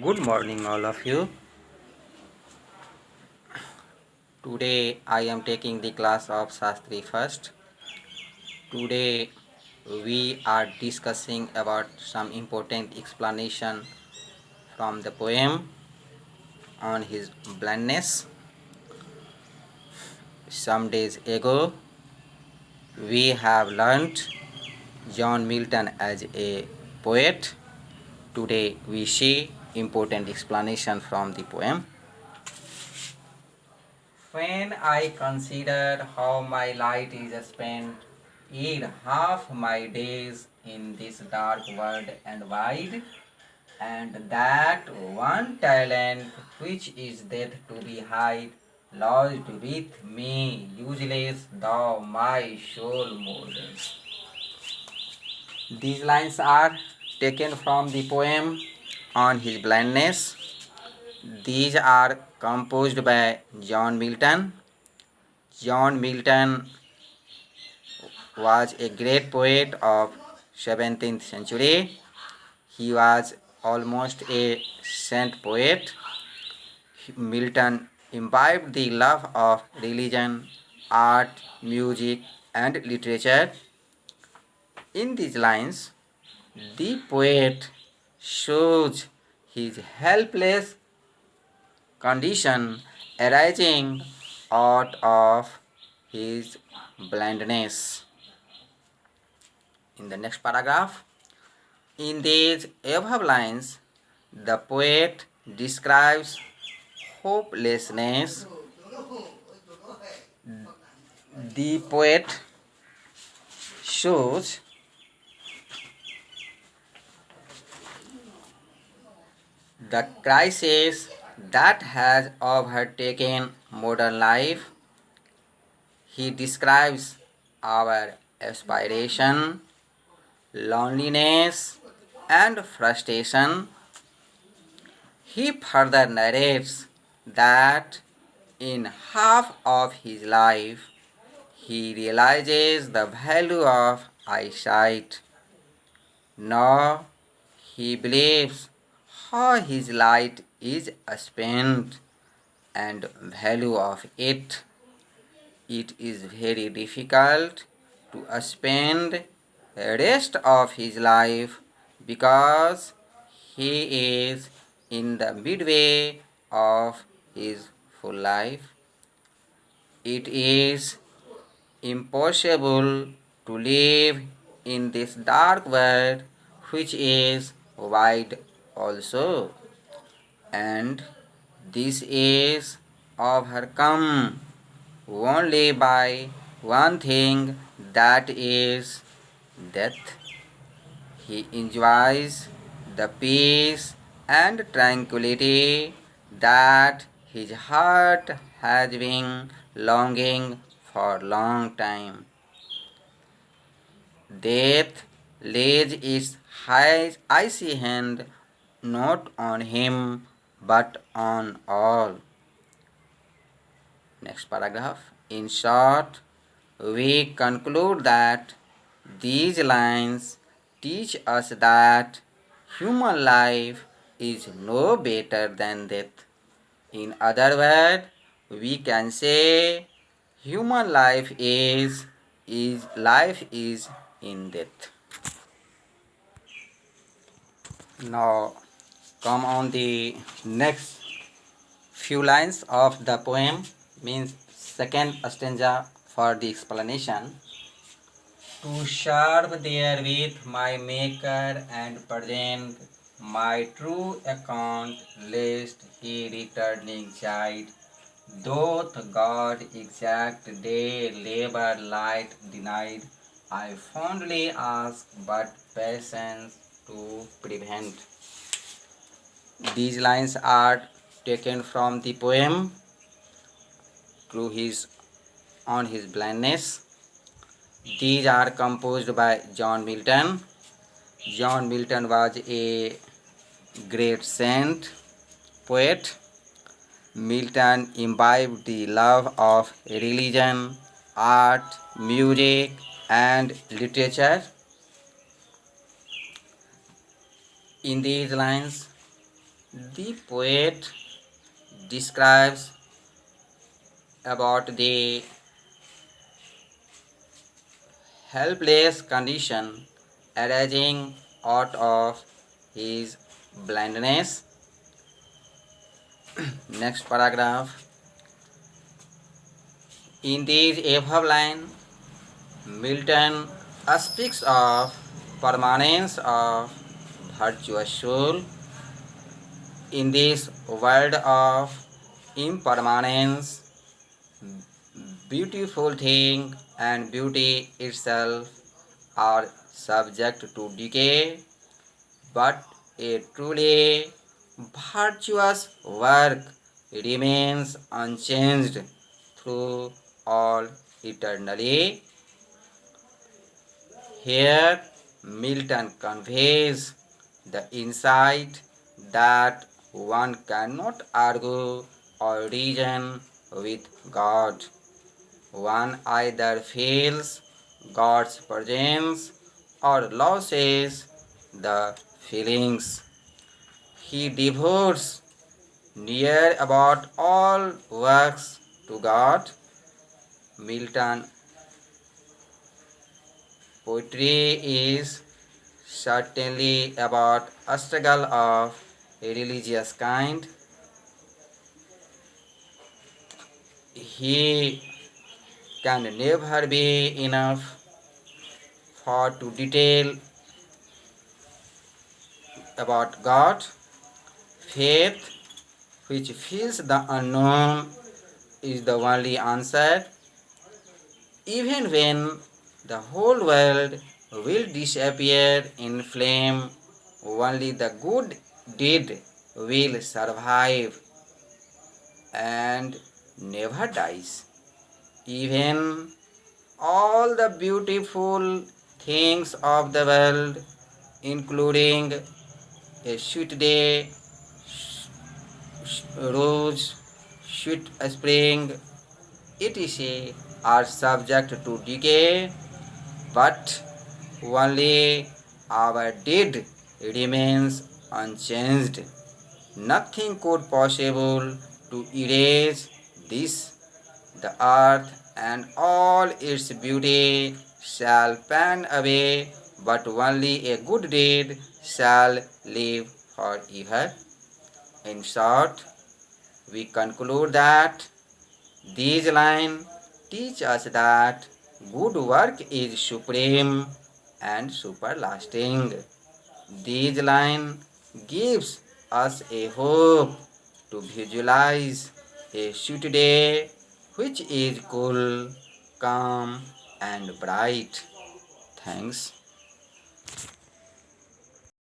Good morning, all of you. Today I am taking the class of Shastri first. Today we are discussing about some important explanation from the poem on his blindness. Some days ago we have learnt John Milton as a poet. Today we see important explanation from the poem. When I consider how my light is spent in half my days in this dark world and wide, and that one talent which is death to be hide, lodged with me, useless thou my soul moldest. These lines are taken from the poem on his blindness. These are composed by John Milton. John Milton was a great poet of 17th century. He was almost a saint poet. Milton imbibed the love of religion, art, music, and literature. In these lines, the poet shows his helpless condition arising out of his blindness. In the next paragraph, in these above lines, the poet describes hopelessness. The poet shows the crisis that has overtaken modern life. He describes our aspiration, loneliness, and frustration. He further narrates that in half of his life, he realizes the value of eyesight. Now he believes how his light is spent and value of it. It is very difficult to spend the rest of his life because he is in the midway of his full life. It is impossible to live in this dark world which is wide also, and this is overcome only by one thing, that is death. He enjoys the peace and tranquility that his heart has been longing for long time. Death lays its high icy hand not on him but on all. Next paragraph. In short, we conclude that these lines teach us that human life is no better than death. In other words, we can say human life is in death. Now come on the next few lines of the poem, means second stanza for the explanation. To serve therewith my Maker and present my true account, lest he returning chide, doth God exact day labor light denied, I fondly ask but patience to prevent. These lines are taken from the poem to his on his blindness. These are composed by John Milton. John Milton was a great saint poet. Milton imbibed the love of religion, art, music, and literature. In these lines, The poet describes about the helpless condition arising out of his blindness. Next paragraph. In this above line, Milton speaks of permanence of virtuous soul in this world of impermanence. Beautiful thing and beauty itself are subject to decay, but a truly virtuous work remains unchanged through all eternally. Here, Milton conveys the insight that one cannot argue or reason with God. One either feels God's presence or loses the feelings. He devotes near about all works to God. Milton poetry is certainly about a struggle of a religious kind. He can never be enough for to detail about God. Faith, which feels the unknown, is the only answer. Even when the whole world will disappear in flame, only the good deed will survive and never dies. Even all the beautiful things of the world, including a sweet day, rose, sweet spring, etc., are subject to decay, but only our deed remains unchanged. Nothing could possible to erase this. The earth and all its beauty shall pan away, but only a good deed shall live forever. In short, we conclude that these lines teach us that good work is supreme and superlasting. These lines gives us a hope to visualize a sweet day which is cool, calm and bright. Thanks.